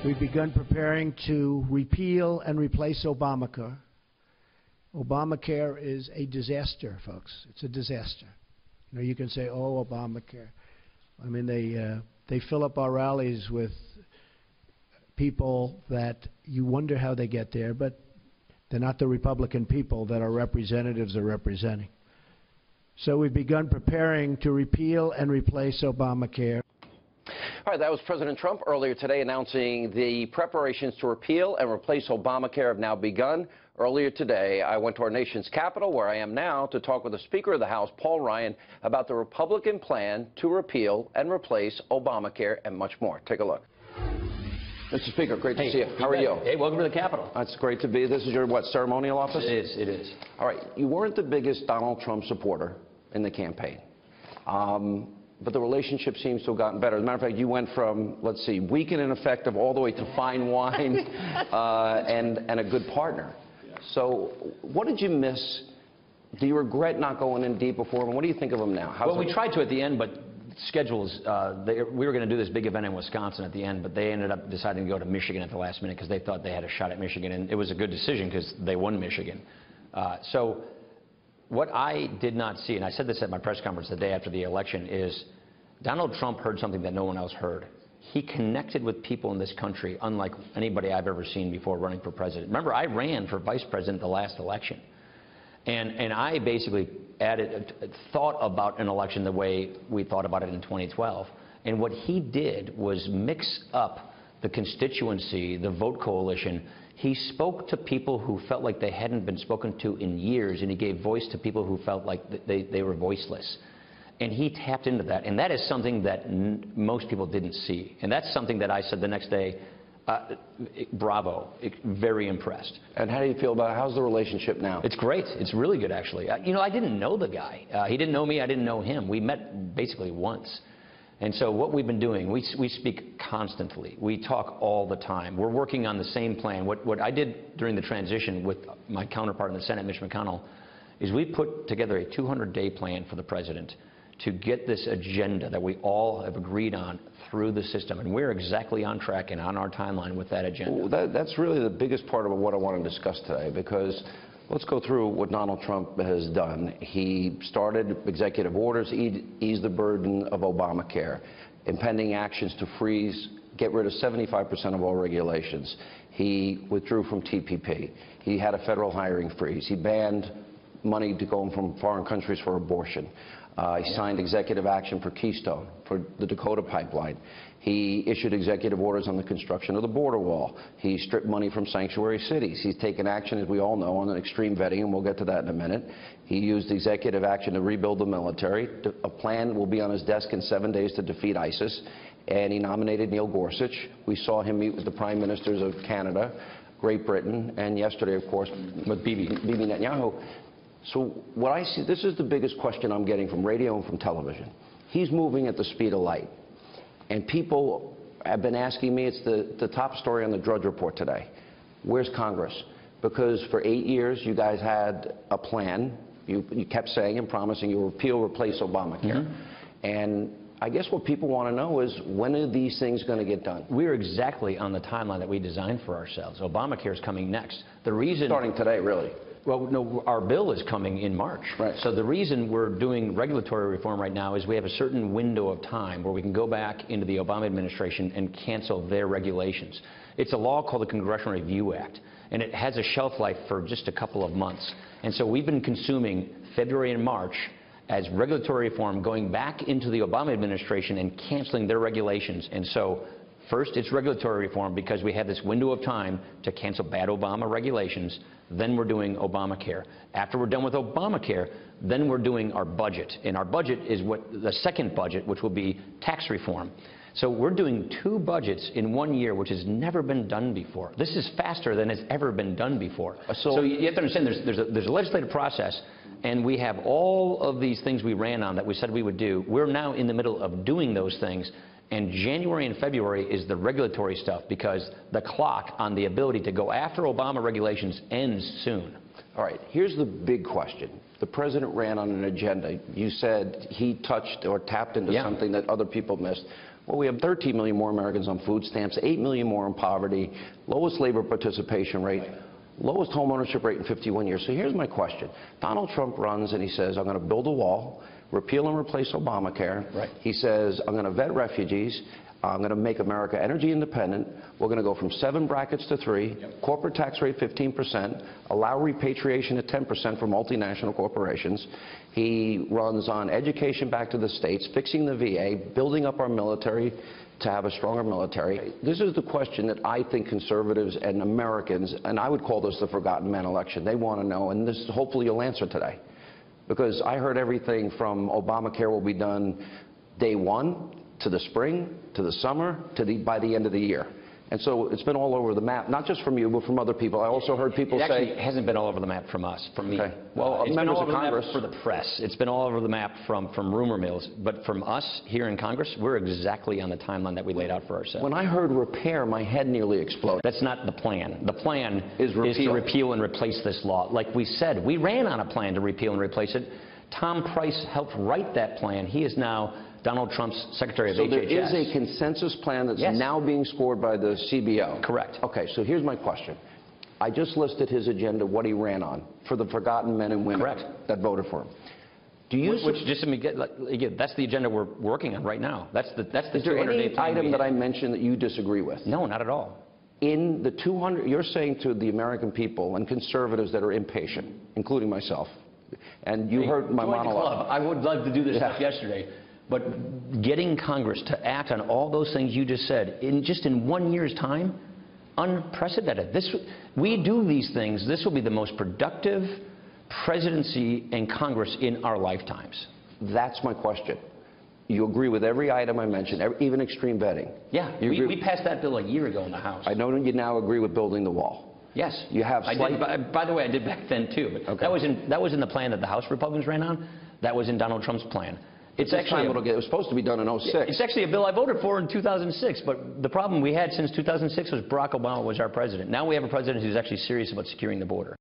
We've begun preparing to repeal and replace Obamacare. Obamacare is a disaster, folks. It's a disaster. You know, you can say, oh, Obamacare. I mean, they fill up our rallies with people that you wonder how they get there, but they're not the Republican people that our representatives are representing. So we've begun preparing to repeal and replace Obamacare. All right, that was President Trump earlier today announcing the preparations to repeal and replace Obamacare have now begun. Earlier today, I went to our nation's capital, where I am now, to talk with the Speaker of the House, Paul Ryan, about the Republican plan to repeal and replace Obamacare and much more. Take a look. Mr. Speaker, great to see you. How are you? Hey, welcome to the Capitol. That's great to be. This is your, what, ceremonial office? It is, it is. All right, you weren't the biggest Donald Trump supporter in the campaign. But the relationship seems to have gotten better. As a matter of fact, you went from, let's see, weak and ineffective all the way to fine wine and a good partner. So what did you miss? Do you regret not going in deep before him? What do you think of him now? Well, we tried to at the end, but schedules, we were going to do this big event in Wisconsin at the end, but they ended up deciding to go to Michigan at the last minute because they thought they had a shot at Michigan, and it was a good decision because they won Michigan. So what I did not see, and I said this at my press conference the day after the election, is Donald Trump heard something that no one else heard. He connected with people in this country unlike anybody I've ever seen before running for president. Remember, I ran for vice president the last election. And I basically thought about an election the way we thought about it in 2012. And what he did was mix up the constituency, the vote coalition. He spoke to people who felt like they hadn't been spoken to in years, and he gave voice to people who felt like they were voiceless. And he tapped into that, and that is something that most people didn't see. And that's something that I said the next day, bravo, very impressed. And how do you feel about it? How's the relationship now? It's great. It's really good, actually. You know, I didn't know the guy. He didn't know me. I didn't know him. We met basically once. And so what we've been doing, we speak constantly. We talk all the time. We're working on the same plan. What I did during the transition with my counterpart in the Senate, Mitch McConnell, is we put together a 200-day plan for the president to get this agenda that we all have agreed on through the system. And we're exactly on track and on our timeline with that agenda. Well, that's really the biggest part of what I want to discuss today, because let's go through what Donald Trump has done. He started executive orders, ease the burden of Obamacare, impending actions to freeze, get rid of 75% of all regulations. He withdrew from TPP. He had a federal hiring freeze. He banned money to go from foreign countries for abortion. He signed executive action for Keystone, for the Dakota pipeline. He issued executive orders on the construction of the border wall. He stripped money from sanctuary cities. He's taken action, as we all know, on an extreme vetting, and we'll get to that in a minute. He used executive action to rebuild the military. A plan will be on his desk in 7 days to defeat ISIS. And he nominated Neil Gorsuch. We saw him meet with the prime ministers of Canada, Great Britain, and yesterday, of course, with Bibi Netanyahu. So what I see, this is the biggest question I'm getting from radio and from television. He's moving at the speed of light. And people have been asking me, it's the top story on the Drudge Report today. Where's Congress? Because for 8 years, you guys had a plan. You kept saying and promising you'll repeal, replace Obamacare. Mm-hmm. And I guess what people want to know is, when are these things going to get done? We're exactly on the timeline that we designed for ourselves. Obamacare is coming next. The reason... Starting today, really. Well, no, our bill is coming in March. Right. So the reason we're doing regulatory reform right now is we have a certain window of time where we can go back into the Obama administration and cancel their regulations. It's a law called the Congressional Review Act, and it has a shelf life for just a couple of months. And so we've been consuming February and March as regulatory reform, going back into the Obama administration and canceling their regulations. And so first, it's regulatory reform because we have this window of time to cancel bad Obama regulations. Then we're doing Obamacare. After we're done with Obamacare, then we're doing our budget. And our budget is the second budget, which will be tax reform. So we're doing 2 budgets in 1 year, which has never been done before. This is faster than it's ever been done before. So you have to understand there's a legislative process, and we have all of these things we ran on that we said we would do. We're now in the middle of doing those things. And January and February is the regulatory stuff, because the clock on the ability to go after Obama regulations ends soon. All right, here's the big question. The president ran on an agenda. You said he touched or tapped into something that other people missed. Well, we have 13 million more Americans on food stamps, 8 million more in poverty, lowest labor participation rate, lowest home ownership rate in 51 years. So here's my question. Donald Trump runs and he says, I'm going to build a wall, repeal and replace Obamacare. Right. He says, I'm going to vet refugees. I'm going to make America energy independent. We're going to go from 7 brackets to 3, corporate tax rate 15%, allow repatriation at 10% for multinational corporations. He runs on education back to the states, fixing the VA, building up our military to have a stronger military. This is the question that I think conservatives and Americans, and I would call this the forgotten man election, they want to know, and this hopefully you'll answer today. Because I heard everything from Obamacare will be done day 1, to the spring, to the summer, to by the end of the year. And so it's been all over the map, not just from you, but from other people. I also heard people say... It hasn't been all over the map from us, from me. Okay. Well, it's members been all of over Congress... the map for the press. It's been all over the map from rumor mills. But from us here in Congress, we're exactly on the timeline that we laid out for ourselves. When I heard repair, my head nearly exploded. That's not the plan. The plan is to repeal and replace this law. Like we said, we ran on a plan to repeal and replace it. Tom Price helped write that plan. He is now Donald Trump's Secretary of HHS. So there is a consensus plan that's now being scored by the CBO? Correct. Okay, so here's my question. I just listed his agenda, what he ran on, for the forgotten men and women that voted for him. Do you again, that's the agenda we're working on right now. That's the Is there any item that I mentioned that you disagree with? No, not at all. In the 200, you're saying to the American people and conservatives that are impatient, including myself, and you heard my monologue. I would love to do this stuff yesterday. But getting Congress to act on all those things you just said, in 1 year's time, unprecedented. We do these things. This will be the most productive presidency and Congress in our lifetimes. That's my question. You agree with every item I mentioned, even extreme vetting? Yeah, we passed that bill a year ago in the House. I know you now agree with building the wall. Yes. You have by the way, I did back then too. But that was in the plan that the House Republicans ran on. That was in Donald Trump's plan. It was supposed to be done in 2006. It's actually a bill I voted for in 2006, but the problem we had since 2006 was Barack Obama was our president. Now we have a president who's actually serious about securing the border.